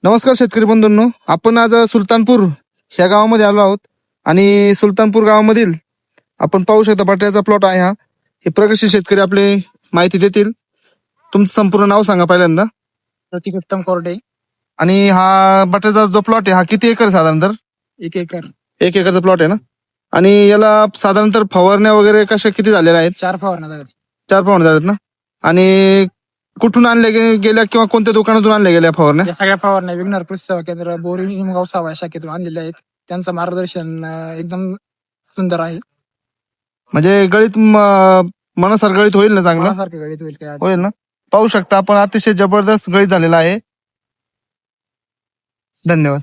नमस्कार शेतकरी बंधूंनो, आपण आज सुलतानपूर ह्या गावामध्ये आलो आहोत आणि सुलतानपूर गावामधील आपण पाहू शकता बटाट्याचा प्लॉट आहे हा. हे प्रगतशील शेतकरी आपले माहिती देतील. तुमचं संपूर्ण नाव सांगा पहिल्यांदा. प्रतीक उत्तम कोरडे. आणि हा बटाट्याचा जो प्लॉट आहे हा किती एकर साधारण तर? 1 एकर. 1 एकरचा प्लॉट आहे ना. आणि याला साधारण तर फवारण्या वगैरे कशा किती झालेल्या आहेत? 4 फवारण्या झाल्यात. 4 फवारण्या झाल्यात ना. आणि कुठून आणले गेल्या किंवा कोणत्या दुकानातून आणल्या गेल्या फवारण्या? या सगळ्या फवारण्या विघ्नर कृषी सेवा केंद्र बोरी निमगाव सावा शाखेतून आणलेल्या आहेत. त्यांचं मार्गदर्शन एकदम सुंदर आहे. म्हणजे गळीत मनासार गळीत होईल ना चांगलं? मनासारखं गळीत होईल काय होईल ना. पाहू शकता आपण अतिशय जबरदस्त गळीत झालेला आहे. धन्यवाद.